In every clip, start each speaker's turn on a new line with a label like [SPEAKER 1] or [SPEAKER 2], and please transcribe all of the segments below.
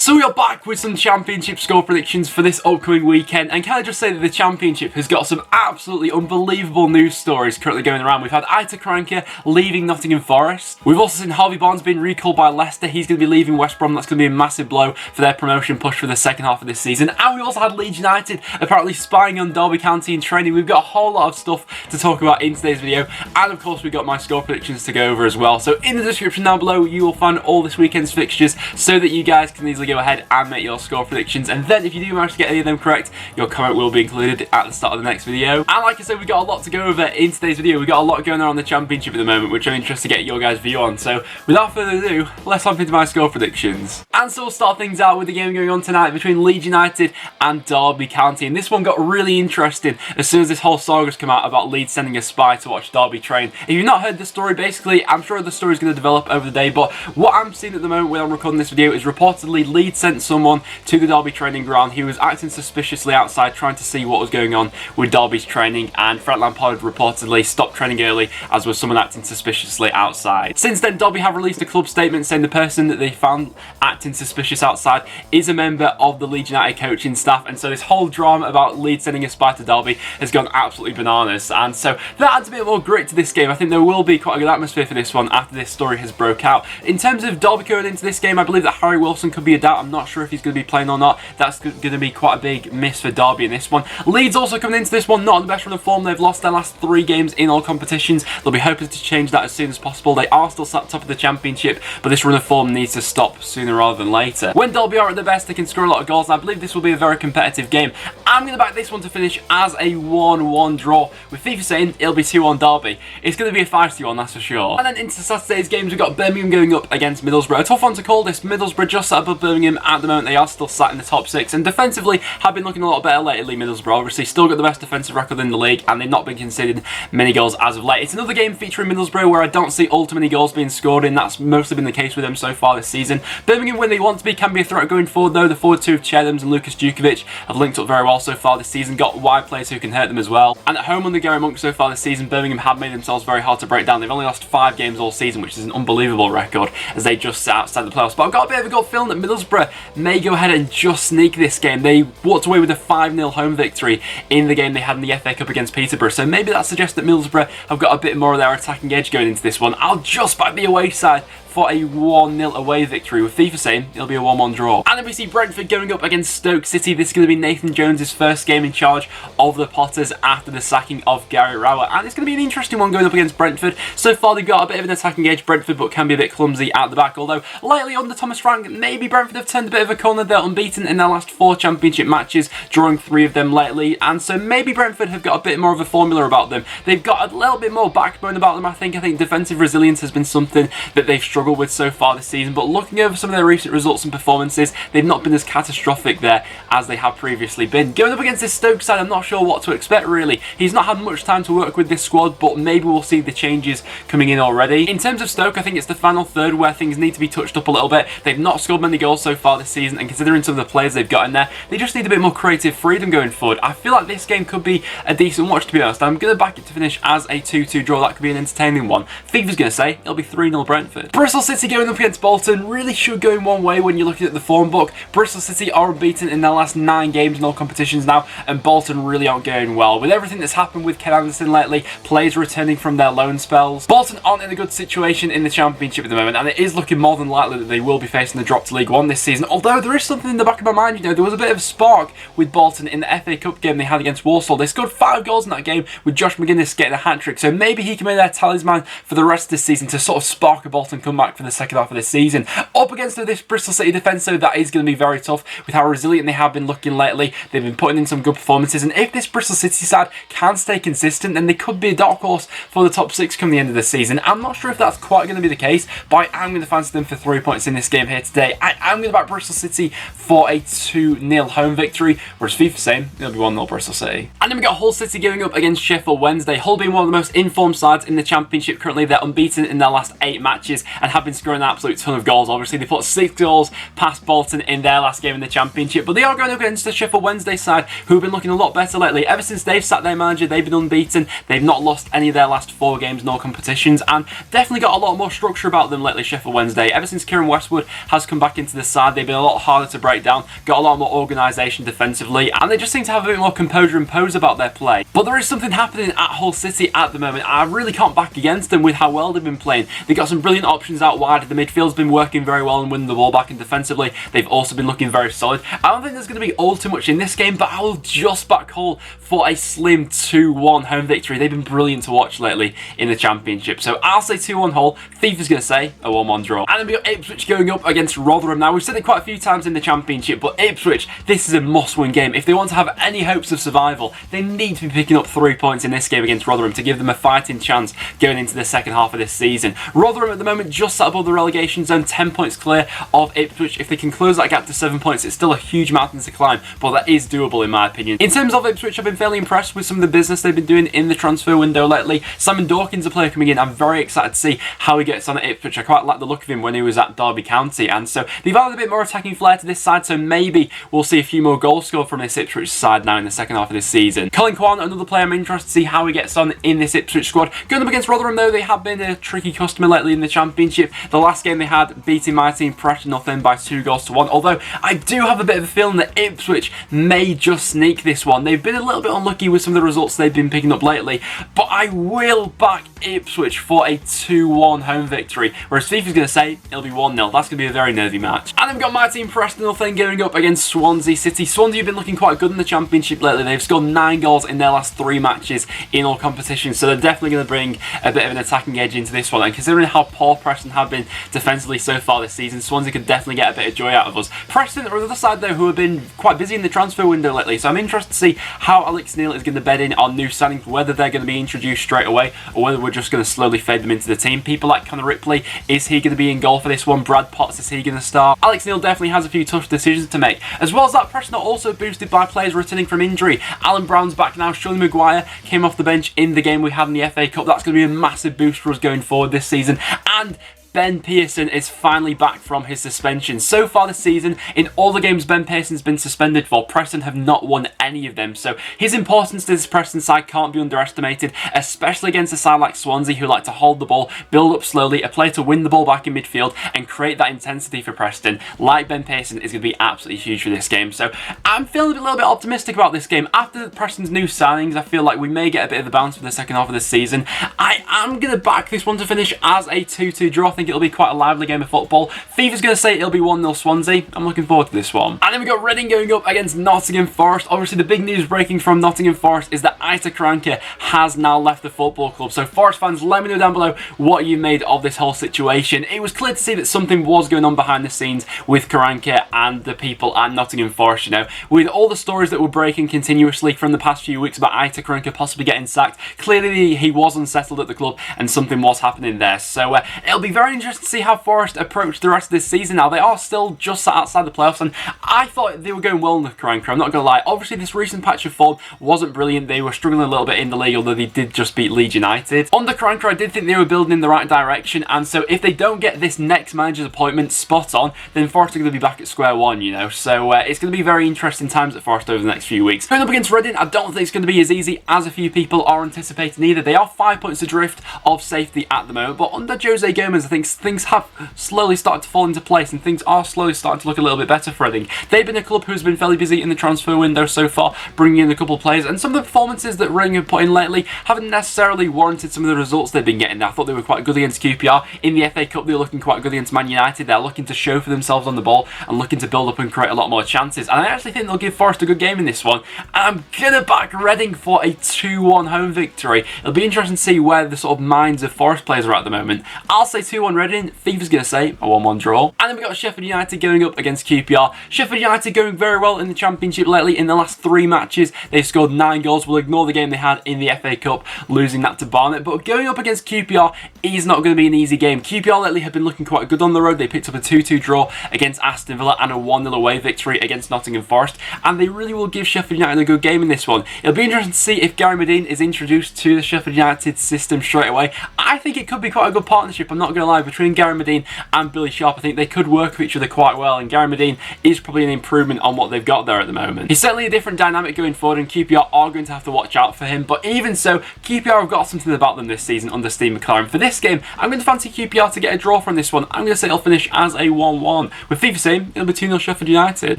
[SPEAKER 1] So we are back with some Championship score predictions for this upcoming weekend, and can I just say that the Championship has got some absolutely unbelievable news stories currently going around. We've had Aitor Karanka leaving Nottingham Forest. We've also seen Harvey Barnes being recalled by Leicester. He's going to be leaving West Brom. That's going to be a massive blow for their promotion push for the second half of this season. And we also had Leeds United apparently spying on Derby County in training. We've got a whole lot of stuff to talk about in today's video, and of course we've got my score predictions to go over as well. So in the description down below you will find all this weekend's fixtures so that you guys can easily go ahead and make your score predictions, and then if you do manage to get any of them correct, your comment will be included at the start of the next video. And like I said, we've got a lot to go over in today's video. We've got a lot going on the Championship at the moment, which I'm interested to get your guys' view on. So without further ado, let's hop into my score predictions. And so we'll start things out with the game going on tonight between Leeds United and Derby County, and this one got really interesting as soon as this whole saga's come out about Leeds sending a spy to watch Derby train. If you've not heard the story, basically I'm sure the story's going to develop over the day, but what I'm seeing at the moment when I'm recording this video is reportedly Leeds sent someone to the Derby training ground. He was acting suspiciously outside, trying to see what was going on with Derby's training, and Frank Lampard reportedly stopped training early as was someone acting suspiciously outside. Since then, Derby have released a club statement saying the person that they found acting suspicious outside is a member of the Leeds United coaching staff, and so this whole drama about Leeds sending a spy to Derby has gone absolutely bananas, and so that adds a bit more grit to this game. I think there will be quite a good atmosphere for this one after this story has broke out. In terms of Derby going into this game, I believe that Harry Wilson could be a doubt. I'm not sure if he's going to be playing or not. That's going to be quite a big miss for Derby in this one. Leeds also coming into this one not on the best run of form. They've lost their last 3 games in all competitions. They'll be hoping to change that as soon as possible. They are still sat top of the Championship, but this run of form needs to stop sooner rather than later. When Derby are at their best, they can score a lot of goals, and I believe this will be a very competitive game. I'm going to back this one to finish as a 1-1 draw, with FIFA saying it'll be 2-1 Derby. It's going to be a feisty one, that's for sure. And then into Saturday's games, we've got Birmingham going up against Middlesbrough. A tough one to call this. Middlesbrough just sat above Birmingham at the moment. They are still sat in the top 6, and defensively have been looking a lot better lately. Middlesbrough obviously still got the best defensive record in the league, and they've not been conceding many goals as of late. It's another game featuring Middlesbrough where I don't see ultra many goals being scored in. That's mostly been the case with them so far this season. Birmingham, when they want to be, can be a threat going forward though. The forward two of Chedhams and Lucas Djukovic have linked up very well so far this season, got wide players who can hurt them as well. And at home under Gary Monk so far this season, Birmingham have made themselves very hard to break down. They've only lost 5 games all season, which is an unbelievable record as they just sit outside the playoffs. But I've got a bit of a gut feeling that Middlesbrough may go ahead and just sneak this game. They walked away with a 5-0 home victory in the game they had in the FA Cup against Peterborough, so maybe that suggests that Middlesbrough have got a bit more of their attacking edge going into this one. I'll just back the away side for a 1-0 away victory, with FIFA saying it'll be a 1-1 draw. And then we see Brentford going up against Stoke City. This is going to be Nathan Jones' first game in charge of the Potters after the sacking of Gary Rowett, and it's going to be an interesting one going up against Brentford. So far they've got a bit of an attacking edge, Brentford, but can be a bit clumsy at the back, although lately under Thomas Frank, maybe Brentford have turned a bit of a corner. They're unbeaten in their last 4 Championship matches, drawing 3 of them lately, and so maybe Brentford have got a bit more of a formula about them. They've got a little bit more backbone about them, I think. Defensive resilience has been something that they've struggled with so far this season, but looking over some of their recent results and performances, they've not been as catastrophic there as they have previously been. Going up against this Stoke side, I'm not sure what to expect really. He's not had much time to work with this squad, but maybe we'll see the changes coming in already. In terms of Stoke, I think it's the final third where things need to be touched up a little bit. They've not scored many goals so far this season, and considering some of the players they've got in there, they just need a bit more creative freedom going forward. I feel like this game could be a decent watch, to be honest. I'm going to back it to finish as a 2-2 draw. That could be an entertaining one. FIFA's going to say it'll be 3-0 Brentford. Bristol City going up against Bolton really should go in one way when you're looking at the form book. Bristol City are unbeaten in their last 9 games in all competitions now, and Bolton really aren't going well. With everything that's happened with Ken Anderson lately, players returning from their loan spells, Bolton aren't in a good situation in the Championship at the moment, and it is looking more than likely that they will be facing the drop to League One this season. Although there is something in the back of my mind, there was a bit of a spark with Bolton in the FA Cup game they had against Walsall. They scored 5 goals in that game with Josh McGuinness getting a hat-trick, so maybe he can be their talisman for the rest of this season to sort of spark a Bolton comeback for the second half of this season. Up against this Bristol City defence, though, that is going to be very tough with how resilient they have been looking lately. They've been putting in some good performances, and if this Bristol City side can stay consistent, then they could be a dark horse for the top 6 come the end of the season. I'm not sure if that's quite going to be the case, but I am going to fancy them for 3 points in this game here today. I am going to back Bristol City for a 2-0 home victory, whereas FIFA saying it'll be 1-0 Bristol City. And then we got Hull City going up against Sheffield Wednesday. Hull being one of the most informed sides in the Championship currently. They're unbeaten in their last 8 matches, and have been scoring an absolute ton of goals. Obviously, they put 6 goals past Bolton in their last game in the Championship, but they are going up against the Sheffield Wednesday side, who have been looking a lot better lately. Ever since they've sacked their manager, they've been unbeaten. They've not lost any of their last 4 games, no competitions, and definitely got a lot more structure about them lately, Sheffield Wednesday. Ever since Kieran Westwood has come back into the side, they've been a lot harder to break down, got a lot more organisation defensively, and they just seem to have a bit more composure and pose about their play. But there is something happening at Hull City at the moment. I really can't back against them with how well they've been playing. They've got some brilliant options out wide. The midfield's been working very well and winning the ball back, and defensively they've also been looking very solid. I don't think there's going to be all too much in this game, but I will just back Hull for a slim 2-1 home victory. They've been brilliant to watch lately in the Championship. So I'll say 2-1 Hull. Thief is going to say a 1-1 draw. And then we got Ipswich going up against Rotherham. Now, we've said it quite a few times in the Championship, but Ipswich, this is a must-win game. If they want to have any hopes of survival, they need to be picking up 3 points in this game against Rotherham to give them a fighting chance going into the second half of this season. Rotherham at the moment just sat above the relegation zone, 10 points clear of Ipswich. If they can close that gap to 7 points, it's still a huge mountain to climb, but that is doable in my opinion. In terms of Ipswich, I've been fairly impressed with some of the business they've been doing in the transfer window lately. Simon Dawkins, a player coming in, I'm very excited to see how he gets on at Ipswich. I quite like the look of him when he was at Derby County, and so they've added a bit more attacking flair to this side, so maybe we'll see a few more goals scored from this Ipswich side now in the second half of this season. Colin Kwan, another player I'm interested to see how he gets on in this Ipswich squad. Going up against Rotherham though, they have been a tricky customer lately in the Championship. The last game they had, beating my team Preston by 2-1, although I do have a bit of a feeling that Ipswich may just sneak this one. They've been a little bit unlucky with some of the results they've been picking up lately, but I will back Ipswich for a 2-1 home victory, whereas FIFA's going to say it'll be 1-0. That's going to be a very nervy match. And then we've got my team Preston going up against Swansea City. Swansea have been looking quite good in the Championship lately. They've scored 9 goals in their last 3 matches in all competitions, so they're definitely going to bring a bit of an attacking edge into this one, and considering how poor Preston have been defensively so far this season, Swansea could definitely get a bit of joy out of us. Preston are on the other side though, who have been quite busy in the transfer window lately, so I'm interested to see how Alex Neil is going to bed in on new signings, whether they're going to be introduced straight away or whether we're just going to slowly fade them into the team. People like Connor Ripley, is he going to be in goal for this one? Brad Potts, is he going to start? Alex Neil definitely has a few tough decisions to make. As well as that, Preston are also boosted by players returning from injury. Alan Brown's back now. Sean Maguire came off the bench in the game we had in the FA Cup. That's going to be a massive boost for us going forward this season. And Ben Pearson is finally back from his suspension. So far this season, in all the games Ben Pearson's been suspended for, Preston have not won any of them. So his importance to this Preston side can't be underestimated, especially against a side like Swansea who like to hold the ball, build up slowly, a player to win the ball back in midfield and create that intensity for Preston. Like Ben Pearson is going to be absolutely huge for this game. So I'm feeling a little bit optimistic about this game. After Preston's new signings, I feel like we may get a bit of a bounce for the second half of the season. I am going to back this one to finish as a 2-2 draw. I think it'll be quite a lively game of football. FIFA's going to say it'll be 1-0 Swansea. I'm looking forward to this one. And then we got Reading going up against Nottingham Forest. Obviously, the big news breaking from Nottingham Forest is that Ita Karanka has now left the football club. So Forest fans, let me know down below what you made of this whole situation. It was clear to see that something was going on behind the scenes with Karanka and the people at Nottingham Forest, you know. With all the stories that were breaking continuously from the past few weeks about Ita Karanka possibly getting sacked, clearly he was unsettled at the club and something was happening there. So it'll be very interesting to see how Forest approach the rest of this season now. They are still just sat outside the playoffs, and I thought they were going well with Karanka, I'm not going to lie. Obviously, this recent patch of form wasn't brilliant. They were struggling a little bit in the league, although they did just beat Leeds United. Under Karanka, I did think they were building in the right direction, and so if they don't get this next manager's appointment spot on, then Forest are going to be back at square one, you know. So it's going to be very interesting times at Forest over the next few weeks. Going up against Reading, I don't think it's going to be as easy as a few people are anticipating either. They are 5 points adrift of safety at the moment, but under Jose Gomez, I think things have slowly started to fall into place and things are slowly starting to look a little bit better for Reading. They've been a club who's been fairly busy in the transfer window so far, bringing in a couple of players, and some of the performances that Reading have put in lately haven't necessarily warranted some of the results they've been getting. I thought they were quite good against QPR. In the FA Cup, they were looking quite good against Man United. They're looking to show for themselves on the ball and looking to build up and create a lot more chances. And I actually think they'll give Forest a good game in this one. I'm going to back Reading for a 2-1 home victory. It'll be interesting to see where the sort of minds of Forest players are at the moment. I'll say 2-1 Reading. FIFA's going to say a 1-1 draw. And then we've got Sheffield United going up against QPR. Sheffield United going very well in the Championship lately. In the last 3 matches, they've scored 9 goals. We'll ignore the game they had in the FA Cup, losing that to Barnet. But going up against QPR is not going to be an easy game. QPR lately have been looking quite good on the road. They picked up a 2-2 draw against Aston Villa and a 1-0 away victory against Nottingham Forest. And they really will give Sheffield United a good game in this one. It'll be interesting to see if Gary Medine is introduced to the Sheffield United system straight away. I think it could be quite a good partnership. I'm not going to 5 between Gary Medine and Billy Sharp. I think they could work with each other quite well, and Gary Medine is probably an improvement on what they've got there at the moment. He's certainly a different dynamic going forward, and QPR are going to have to watch out for him, but even so, QPR have got something about them this season under Steve McLaren. For this game, I'm going to fancy QPR to get a draw from this one. I'm going to say it'll finish as a 1-1. With FIFA saying it'll be 2-0 Sheffield United.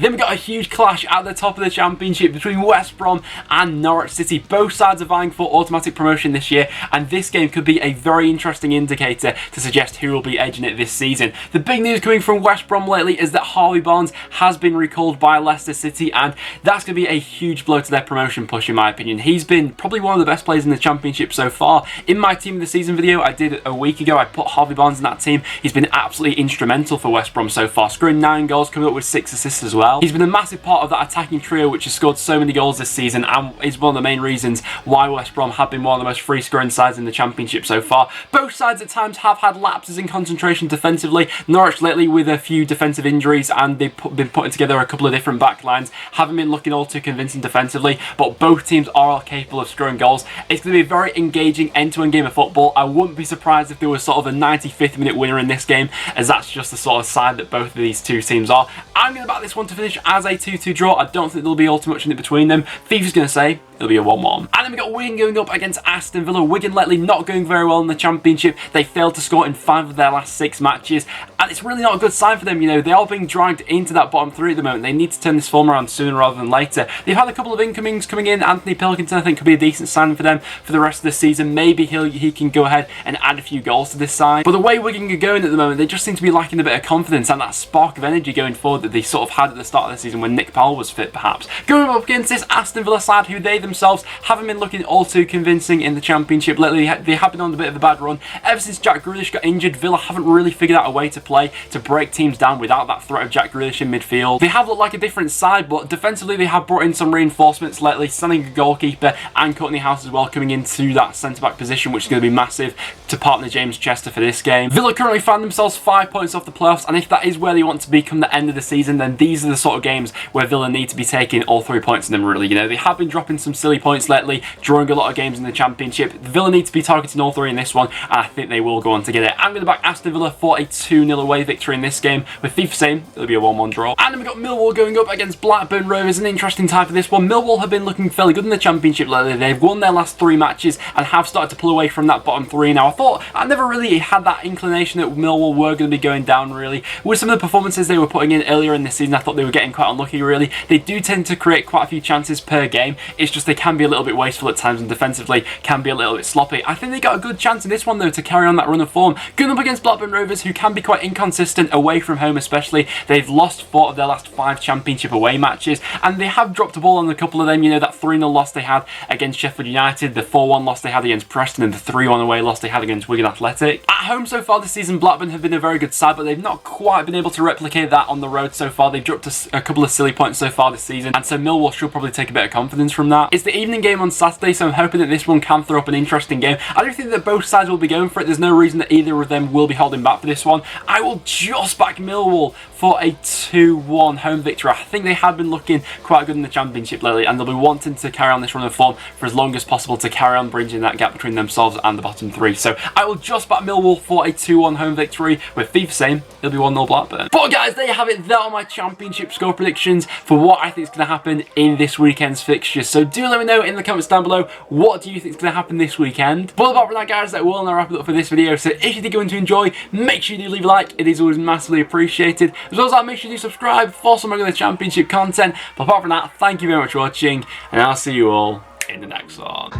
[SPEAKER 1] Then we got a huge clash at the top of the Championship between West Brom and Norwich City. Both sides are vying for automatic promotion this year, and this game could be a very interesting indicator to suggest who will be edging it this season. The big news coming from West Brom lately is that Harvey Barnes has been recalled by Leicester City, and that's going to be a huge blow to their promotion push in my opinion. He's been probably one of the best players in the Championship so far. In my team of the season video I did a week ago, I put Harvey Barnes in that team. He's been absolutely instrumental for West Brom so far, scoring 9 goals, coming up with 6 assists as well. He's been a massive part of that attacking trio which has scored so many goals this season, and is one of the main reasons why West Brom have been one of the most free scoring sides in the Championship so far. Both sides at times have had lapses in concentration defensively. Norwich lately with a few defensive injuries, and they've been putting together a couple of different back lines, haven't been looking all too convincing defensively, but both teams are capable of scoring goals. It's going to be a very engaging end-to-end game of football. I wouldn't be surprised if there was sort of a 95th minute winner in this game, as that's just the sort of side that both of these two teams are. I'm going to back this one to finish as a 2-2 draw. I don't think there'll be all too much in it between them. FIFA's going to say it'll be a 1-1. And then we got Wigan going up against Aston Villa. Wigan lately not going very well in the Championship. They failed to score in 5 of their last 6 matches, and it's really not a good sign for them. You know, they are being dragged into that bottom 3 at the moment. They need to turn this form around sooner rather than later. They've had a couple of incomings coming in. Anthony Pilkington, I think, could be a decent sign for them for the rest of the season. Maybe he can go ahead and add a few goals to this side. But the way Wigan are going at the moment, they just seem to be lacking a bit of confidence and that spark of energy going forward that they sort of had at the start of the season when Nick Powell was fit, perhaps. Going up against this Aston Villa side, who they themselves haven't been looking all too convincing in the Championship lately. They have been on a bit of a bad run. Ever since Jack Grealish got injured, Villa haven't really figured out a way to play to break teams down without that threat of Jack Grealish in midfield. They have looked like a different side, but defensively they have brought in some reinforcements lately, signing a goalkeeper and Courtney House as well coming into that centre-back position, which is going to be massive to partner James Chester for this game. Villa currently find themselves 5 points off the playoffs, and if that is where they want to be come the end of the season, then these are the sort of games where Villa need to be taking all 3 points in them, really. You know, they have been dropping some silly points lately, drawing a lot of games in the Championship. Villa need to be targeting all 3 in this one, and I think they will go on to get it. I'm going to back Aston Villa for a 2-0 away victory in this game, with FIFA saying it'll be a 1-1 draw. And then we've got Millwall going up against Blackburn Rovers. An interesting tie for this one. Millwall have been looking fairly good in the Championship lately. They've won their last 3 matches and have started to pull away from that bottom 3 now. I never really had that inclination that Millwall were going to be going down, really. With some of the performances they were putting in earlier in the season, I thought they were getting quite unlucky, really. They do tend to create quite a few chances per game. It's just they can be a little bit wasteful at times, and defensively can be a little bit sloppy. I think they got a good chance in this one, though, to carry on that run of form. Going up against Blackburn Rovers, who can be quite inconsistent away from home especially. They've lost 4 of their last 5 Championship away matches, and they have dropped a ball on a couple of them. You know, that 3-0 loss they had against Sheffield United, the 4-1 loss they had against Preston, and the 3-1 away loss they had against Wigan Athletic. At home so far this season, Blackburn have been a very good side, but they've not quite been able to replicate that on the road so far. They've dropped a couple of silly points so far this season, and so Millwall should probably take a bit of confidence from that. It's the evening game on Saturday, so I'm hoping that this one can throw up an interesting game. I do think that both sides will be going for it. There's no reason that either of them will be holding back for this one. I will just back Millwall for a 2-1 home victory. I think they have been looking quite good in the Championship lately, and they'll be wanting to carry on this run of form for as long as possible to carry on bridging that gap between themselves and the bottom 3. So I will just back Millwall for a 2-1 home victory, with FIFA saying it'll be 1-0 Blackburn. But guys, there you have it. That are my Championship score predictions for what I think is going to happen in this weekend's fixtures. So do let me know in the comments down below, what do you think is going to happen this weekend? But apart from that, guys, that will now wrap it up for this video. So if you did go on to enjoy, make sure you do leave a like. It is always massively appreciated. As well as that, make sure you do subscribe for some regular Championship content. But apart from that, thank you very much for watching, and I'll see you all in the next one.